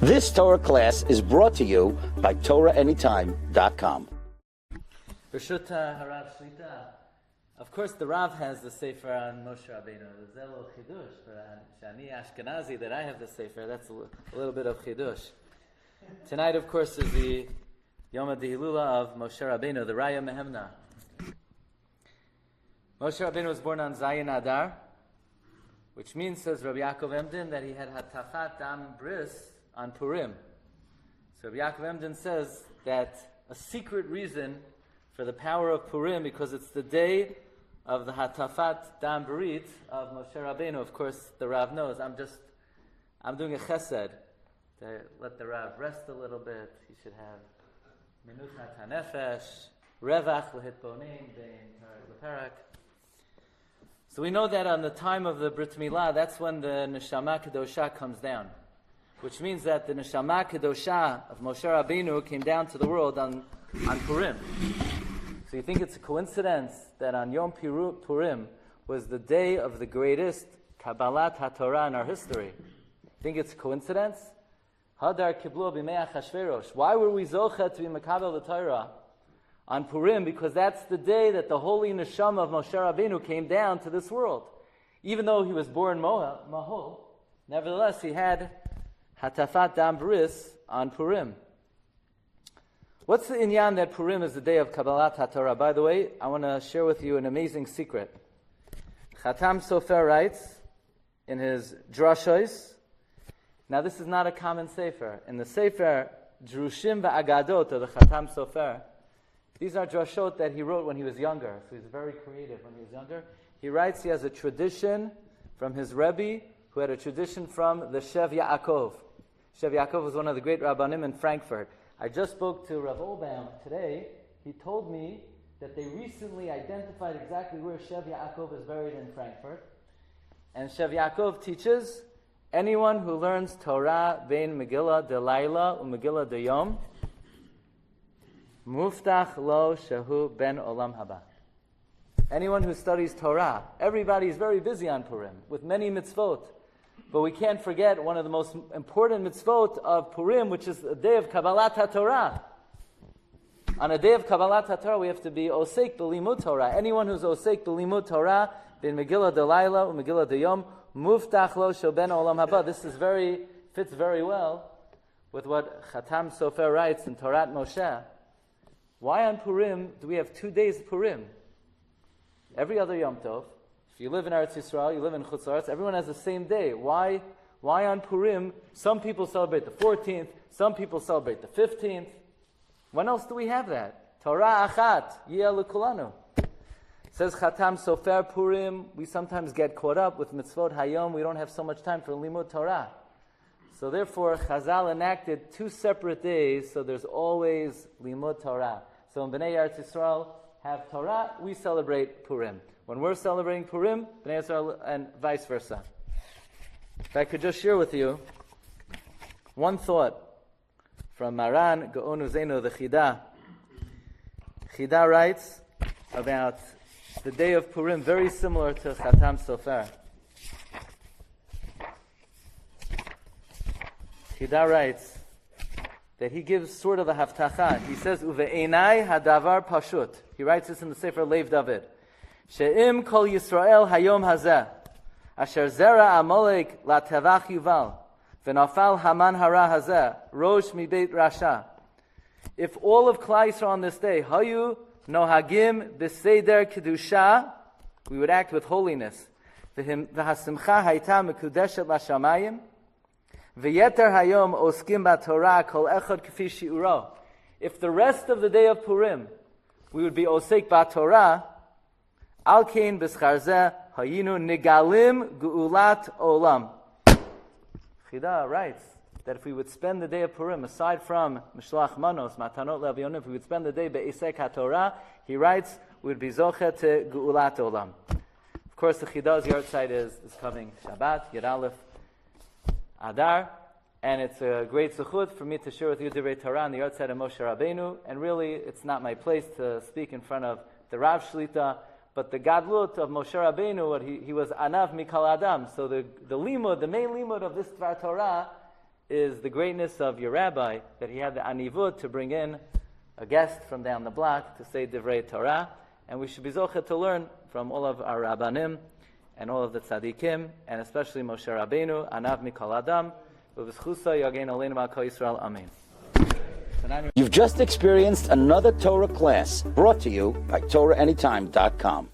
This Torah class is brought to you by TorahAnytime.com. Reshut Harav Shlita. Of course, the Rav has the Sefer on Moshe Rabbeinu. There's a little chidush for Shani Ashkenazi that I have the Sefer. That's a little bit of chidush. Tonight, of course, is the Yoma the Hillula of Moshe Rabbeinu, the Raya Mehemna. Moshe Rabbeinu was born on Zayin Adar, which means, says Rabbi Yaakov Emden, that he had Hatafat Dam Bris on Purim. So Rabbi Yaakov Emden says that a secret reason for the power of Purim, because it's the day of the Hatafat Dam Brit of Moshe Rabbeinu. Of course, the Rav knows. I'm doing a chesed to let the Rav rest a little bit. He should have Minuchat HaNefesh, Revach L'Hitbonim, Bein L'Perak. So we know that on the time of the Brit Milah, that's when the Neshama Kedosha comes down. Which means that the Neshama Kedosha of Moshe Rabbeinu came down to the world on Purim. So you think it's a coincidence that on Yom Purim was the day of the greatest Kabbalat HaTorah in our history? You think it's a coincidence? Hadar Kiblu B'Mei Achashverosh. Why were we Zocha to be Makabel the Torah on Purim? Because that's the day that the holy Neshama of Moshe Rabbeinu came down to this world. Even though he was born Mahol, nevertheless he had Hatafat Dam Bris on Purim. What's the inyan that Purim is the day of Kabbalat HaTorah? By the way, I want to share with you an amazing secret. Chatam Sofer writes in his Drashos. Now this is not a common sefer. In the sefer Drushim V'Agadot of the Chatam Sofer, these are drashot that he wrote when he was younger. So he's very creative when he was younger. He writes he has a tradition from his Rebbe, who had a tradition from the Shev Yaakov. Shev Yaakov was one of the great Rabbanim in Frankfurt. I just spoke to Rav Olbaum today. He told me that they recently identified exactly where Shev Yaakov is buried in Frankfurt. And Shev Yaakov teaches anyone who learns Torah bein Megillah de Laila u Megillah de Yom, Muftach lo shehu ben olam haba. Anyone who studies Torah, everybody is very busy on Purim with many mitzvot. But we can't forget one of the most important mitzvot of Purim, which is the day of Kabbalat HaTorah. On a day of Kabbalat HaTorah, we have to be Osek B'limud Torah. Anyone who's Osek B'limud Torah, bin Megillah Delayla u Megillah Deyom, Muftach lo shehu ben olam haba. This fits very well with what Chatam Sofer writes in Torah Moshe. Why on Purim do we have 2 days of Purim? Every other Yom Tov, if you live in Eretz Yisrael, you live in Chutz La'aretz, everyone has the same day. Why on Purim? Some people celebrate the 14th, some people celebrate the 15th. When else do we have that? Torah Achat, Yeh L'Kulanu. Says Chatam Sofer Purim, we sometimes get caught up with Mitzvot Hayom, we don't have so much time for Limud Torah. So therefore, Chazal enacted 2 separate days, so there's always Limud Torah. So in Bnei Eretz Yisrael have Torah, we celebrate Purim. When we're celebrating Purim, Bnei Yisrael, and vice versa. If I could just share with you one thought from Maran Gaon Uzeinu, the Chida. Chida writes about the day of Purim, very similar to Chatam Sofer. Chida writes that he gives sort of a haftacha. He says, Uve'enai hadavar pashut. He writes this in the Sefer Lev David. She'im kol Yisrael hayom hazeh, asher zera Amalek la tevach yuval, v'nafal haman hara hazeh, rosh mibeit rasha. If all of Klal Yisrael on this day, hayu nohagim b'seder kedusha, we would act with holiness. V'hasimcha hayta mekudeshet lashamayim, v'yeter hayom oskim b'Torah kol echad k'fi shiuro. If the rest of the day of Purim, we would be osek b'Torah, Al kein b'scharzeh hayinu nigalim gu'ulat olam. Chida writes that if we would spend the day of Purim, aside from Mishloach Manos, Matanot Le'Avionim, if we would spend the day be'esek HaTorah, he writes, we would be zoche to gu'ulat olam. Of course, the Chida's yahrzeit is coming Shabbat, Yud Aleph Adar, and it's a great zechut for me to share with you Divrei Torah on the yahrzeit of Moshe Rabbeinu, and really, it's not my place to speak in front of the Rav Shlita, but the gadlut of Moshe Rabbeinu, he was anav mikal adam. So the limud, the main limud of this Dvar Torah is the greatness of your rabbi, that he had the anivut to bring in a guest from down the block to say Divrei Torah, and we should be zocheh to learn from all of our rabbanim and all of the tzaddikim, and especially Moshe Rabbeinu, Anav Mikol Adam, V'v'schusa Yagein Aleinu Ma'al Yisrael. Amen. You've just experienced another Torah class brought to you by TorahAnytime.com.